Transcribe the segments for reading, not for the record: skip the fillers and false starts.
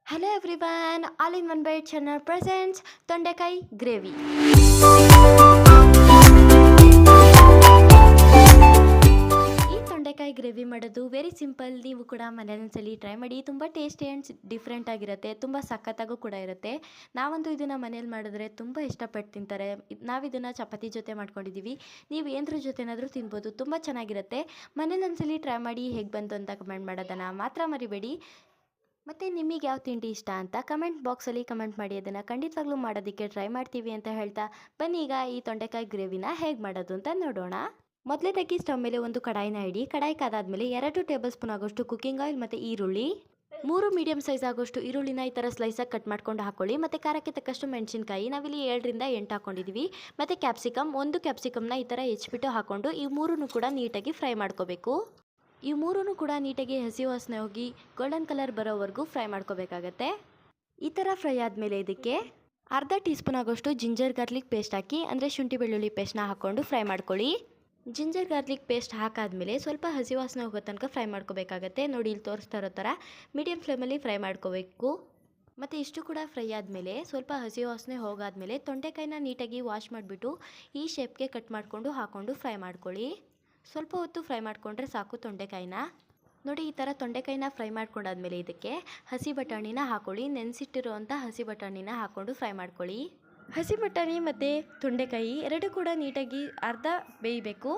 Hello everyone, all in one bite channel presents ತೊಂಡೆಕಾಯಿ gravy. ಈ ತೊಂಡೆಕಾಯಿ ಗ್ರೇವಿ ಮಾಡೋದು ವೆರಿ ಸಿಂಪಲ್. ನೀವು ಕೂಡ ಮನೇಲಿ ಒಂದ್ಸಲಿ ಟ್ರೈ ಮಾಡಿ. ತುಂಬ ಟೇಸ್ಟಿ ಆ್ಯಂಡ್ ಡಿಫ್ರೆಂಟ್ ಆಗಿರುತ್ತೆ, ತುಂಬ ಸಖತ್ತಾಗೂ ಕೂಡ ಇರುತ್ತೆ. ನಾವಂತೂ ಇದನ್ನು ಮನೇಲಿ ಮಾಡಿದ್ರೆ ತುಂಬ ಇಷ್ಟಪಟ್ಟು ತಿಂತಾರೆ. ನಾವು ಇದನ್ನು ಚಪಾತಿ ಜೊತೆ ಮಾಡ್ಕೊಂಡಿದ್ದೀವಿ. ನೀವು ಏನರ ಜೊತೆನಾದರೂ ತಿನ್ಬೋದು, ತುಂಬ ಚೆನ್ನಾಗಿರುತ್ತೆ. ಮನೇಲಿ ಒಂದ್ಸಲಿ ಟ್ರೈ ಮಾಡಿ, ಹೇಗೆ ಬಂತು ಅಂತ ಕಮೆಂಟ್ ಮಾಡೋದನ್ನು ಮಾತ್ರ ಮರಿಬೇಡಿ. ಮತ್ತು ನಿಮಗೆ ಯಾವ ತಿಂಡಿ ಇಷ್ಟ ಅಂತ ಕಮೆಂಟ್ ಬಾಕ್ಸಲ್ಲಿ ಕಮೆಂಟ್ ಮಾಡಿ. ಅದನ್ನು ಖಂಡಿತವಾಗ್ಲೂ ಮಾಡೋದಕ್ಕೆ ಟ್ರೈ ಮಾಡ್ತೀವಿ ಅಂತ ಹೇಳ್ತಾ ಬನ್ನಿ ಈಗ ಈ ತೊಂಡೆಕಾಯಿ ಗ್ರೇವಿನ ಹೇಗೆ ಮಾಡೋದು ಅಂತ ನೋಡೋಣ. ಮೊದಲನೇದಾಗಿ ಸ್ಟವ್ ಮೇಲೆ ಒಂದು ಕಡಾಯಿನ ಇಡಿ. ಕಡಾಯಿ ಕಾದಾದ್ಮೇಲೆ 2 ಟೇಬಲ್ ಸ್ಪೂನ್ ಆಗೋಷ್ಟು ಕುಕ್ಕಿಂಗ್ ಆಯಿಲ್ ಮತ್ತು ಈರುಳ್ಳಿ, 3 ಮೀಡಿಯಂ ಸೈಜ್ ಆಗೋಷ್ಟು ಈರುಳ್ಳಿನ ಈ ಥರ ಸ್ಲೈಸಾಗಿ ಕಟ್ ಮಾಡ್ಕೊಂಡು ಹಾಕೊಳ್ಳಿ. ಮತ್ತು ಖಾರಕ್ಕೆ ತಕ್ಕಷ್ಟು ಮೆಣಸಿನ್ಕಾಯಿ, ನಾವಿಲ್ಲಿ 7 ರಿಂದ 8 ಹಾಕೊಂಡಿದ್ದೀವಿ. ಮತ್ತು ಕ್ಯಾಪ್ಸಿಕಮ್, 1 ಕ್ಯಾಪ್ಸಿಕಮ್ನ ಈ ಥರ ಹೆಚ್ಚಿಬಿಟ್ಟು ಹಾಕ್ಕೊಂಡು ಈ ಮೂರನ್ನು ಕೂಡ ನೀಟಾಗಿ ಫ್ರೈ ಮಾಡ್ಕೋಬೇಕು. ಈ ಮೂರನ್ನು ಕೂಡ ನೀಟಾಗಿ ಹಸಿ ವಾಸನೆ ಹೋಗಿ ಗೋಲ್ಡನ್ ಕಲರ್ ಬರೋವರೆಗೂ ಫ್ರೈ ಮಾಡ್ಕೋಬೇಕಾಗತ್ತೆ. ಈ ಥರ ಫ್ರೈ ಆದಮೇಲೆ ಇದಕ್ಕೆ ಅರ್ಧ ಟೀ ಸ್ಪೂನ್ ಆಗೋಷ್ಟು ಜಿಂಜರ್ ಗಾರ್ಲಿಕ್ ಪೇಸ್ಟ್ ಹಾಕಿ, ಅಂದರೆ ಶುಂಠಿ ಬೆಳ್ಳುಳ್ಳಿ ಪೇಸ್ಟ್ನ ಹಾಕ್ಕೊಂಡು ಫ್ರೈ ಮಾಡ್ಕೊಳ್ಳಿ. ಜಿಂಜರ್ ಗಾರ್ಲಿಕ್ ಪೇಸ್ಟ್ ಹಾಕಾದ್ಮೇಲೆ ಸ್ವಲ್ಪ ಹಸಿ ವಾಸನೆ ಹೋಗೋ ತನಕ ಫ್ರೈ ಮಾಡ್ಕೋಬೇಕಾಗತ್ತೆ. ನೋಡಿ ಇಲ್ಲಿ ತೋರಿಸ್ತಾ ಇರೋ ಥರ ಮೀಡಿಯಂ ಫ್ಲೇಮಲ್ಲಿ ಫ್ರೈ ಮಾಡ್ಕೋಬೇಕು. ಮತ್ತು ಇಷ್ಟು ಕೂಡ ಫ್ರೈ ಆದಮೇಲೆ ಸ್ವಲ್ಪ ಹಸಿ ವಾಸನೆ ಹೋಗಾದ್ಮೇಲೆ ತೊಂಡೆಕಾಯಿನ ನೀಟಾಗಿ ವಾಶ್ ಮಾಡಿಬಿಟ್ಟು ಈ ಶೇಪ್ಗೆ ಕಟ್ ಮಾಡಿಕೊಂಡು ಹಾಕ್ಕೊಂಡು ಫ್ರೈ ಮಾಡ್ಕೊಳ್ಳಿ. ಸ್ವಲ್ಪ ಹೊತ್ತು ಫ್ರೈ ಮಾಡಿಕೊಂಡ್ರೆ ಸಾಕು ತೊಂಡೆಕಾಯಿನ. ನೋಡಿ ಈ ಥರ ತೊಂಡೆಕಾಯಿನ ಫ್ರೈ ಮಾಡ್ಕೊಂಡಾದ್ಮೇಲೆ ಇದಕ್ಕೆ ಹಸಿ ಬಟಾಣಿನ ಹಾಕೊಳ್ಳಿ. ನೆನೆಸಿಟ್ಟಿರುವಂಥ ಹಸಿ ಬಟಾಣಿನ ಹಾಕ್ಕೊಂಡು ಫ್ರೈ ಮಾಡ್ಕೊಳ್ಳಿ. ಹಸಿ ಬಟಾಣಿ ಮತ್ತು ತೊಂಡೆಕಾಯಿ ಎರಡೂ ಕೂಡ ನೀಟಾಗಿ ಅರ್ಧ ಬೇಯಬೇಕು,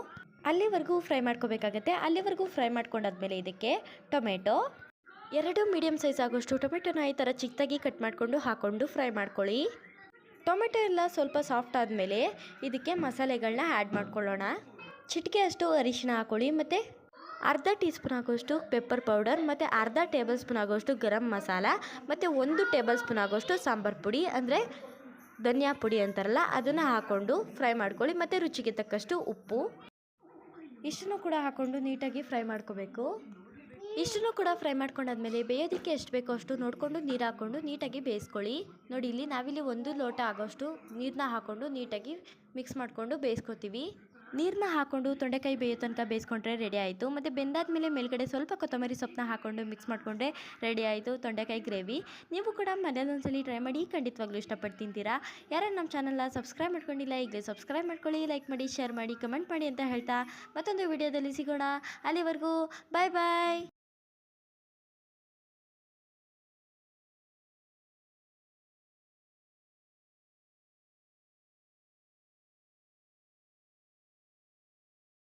ಅಲ್ಲಿವರೆಗೂ ಫ್ರೈ ಮಾಡ್ಕೋಬೇಕಾಗತ್ತೆ. ಅಲ್ಲಿವರೆಗೂ ಫ್ರೈ ಮಾಡ್ಕೊಂಡಾದ್ಮೇಲೆ ಇದಕ್ಕೆ ಟೊಮೆಟೊ, 2 ಮೀಡಿಯಮ್ ಸೈಜ್ ಆಗೋಷ್ಟು ಟೊಮೆಟೊನ ಈ ಥರ ಚಿಕ್ಕದಾಗಿ ಕಟ್ ಮಾಡಿಕೊಂಡು ಹಾಕ್ಕೊಂಡು ಫ್ರೈ ಮಾಡ್ಕೊಳ್ಳಿ. ಟೊಮೆಟೊ ಎಲ್ಲ ಸ್ವಲ್ಪ ಸಾಫ್ಟ್ ಆದಮೇಲೆ ಇದಕ್ಕೆ ಮಸಾಲೆಗಳನ್ನ ಆ್ಯಡ್ ಮಾಡ್ಕೊಳ್ಳೋಣ. ಚಿಟಿಕೆ ಅಷ್ಟು ಅರಿಶಿನ ಹಾಕೊಳ್ಳಿ, ಮತ್ತು ಅರ್ಧ ಟೀ ಸ್ಪೂನ್ ಆಗೋಷ್ಟು ಪೆಪ್ಪರ್ ಪೌಡರ್, ಮತ್ತು ಅರ್ಧ ಟೇಬಲ್ ಸ್ಪೂನ್ ಆಗೋಷ್ಟು ಗರಂ ಮಸಾಲ, ಮತ್ತು 1 ಟೇಬಲ್ ಸ್ಪೂನ್ ಆಗೋಷ್ಟು ಸಾಂಬಾರು ಪುಡಿ, ಅಂದರೆ ಧನಿಯಾ ಪುಡಿ ಅಂತಾರಲ್ಲ, ಅದನ್ನು ಹಾಕ್ಕೊಂಡು ಫ್ರೈ ಮಾಡ್ಕೊಳ್ಳಿ. ಮತ್ತು ರುಚಿಗೆ ತಕ್ಕಷ್ಟು ಉಪ್ಪು, ಇಷ್ಟನ್ನು ಕೂಡ ಹಾಕ್ಕೊಂಡು ನೀಟಾಗಿ ಫ್ರೈ ಮಾಡ್ಕೋಬೇಕು. ಇಷ್ಟನ್ನು ಕೂಡ ಫ್ರೈ ಮಾಡ್ಕೊಂಡಾದ್ಮೇಲೆ ಬೇಯೋದಕ್ಕೆ ಎಷ್ಟು ಬೇಕೋ ಅಷ್ಟು ನೋಡಿಕೊಂಡು ನೀರು ಹಾಕ್ಕೊಂಡು ನೀಟಾಗಿ ಬೇಯಿಸ್ಕೊಳ್ಳಿ. ನೋಡಿ ಇಲ್ಲಿ ನಾವಿಲ್ಲಿ 1 ಲೋಟ ಆಗೋಷ್ಟು ನೀರನ್ನ ಹಾಕ್ಕೊಂಡು ನೀಟಾಗಿ ಮಿಕ್ಸ್ ಮಾಡಿಕೊಂಡು ಬೇಯಿಸ್ಕೊತೀವಿ. ನೀರನ್ನ ಹಾಕ್ಕೊಂಡು ತೊಂಡೆಕಾಯಿ ಬೇಯೋ ತನಕ ಬೇಯಿಸ್ಕೊಂಡ್ರೆ ರೆಡಿ ಆಯಿತು. ಮತ್ತು ಬೆಂದಾದ್ಮೇಲೆ ಮೇಲ್ಗಡೆ ಸ್ವಲ್ಪ ಕೊತ್ತಂಬರಿ ಸೊಪ್ಪನ್ನ ಹಾಕ್ಕೊಂಡು ಮಿಕ್ಸ್ ಮಾಡಿಕೊಂಡ್ರೆ ರೆಡಿ ಆಯಿತು ತೊಂಡೆಕಾಯಿ ಗ್ರೇವಿ. ನೀವು ಕೂಡ ಮನೇಲಿ ಒಂದ್ಸಲಿ ಟ್ರೈ ಮಾಡಿ, ಖಂಡಿತವಾಗ್ಲೂ ಇಷ್ಟಪಟ್ಟು ತಿಂತೀರಾ. ಯಾರು ನಮ್ಮ ಚಾನಲ್ನ ಸಬ್ಸ್ಕ್ರೈಬ್ ಮಾಡ್ಕೊಂಡಿಲ್ಲ ಈಗಲೇ ಸಬ್ಸ್ಕ್ರೈಬ್ ಮಾಡ್ಕೊಳ್ಳಿ, ಲೈಕ್ ಮಾಡಿ, ಶೇರ್ ಮಾಡಿ, ಕಮೆಂಟ್ ಮಾಡಿ ಅಂತ ಹೇಳ್ತಾ ಮತ್ತೊಂದು ವಿಡಿಯೋದಲ್ಲಿ ಸಿಗೋಣ. ಅಲ್ಲಿವರೆಗೂ ಬಾಯ್ ಬಾಯ್.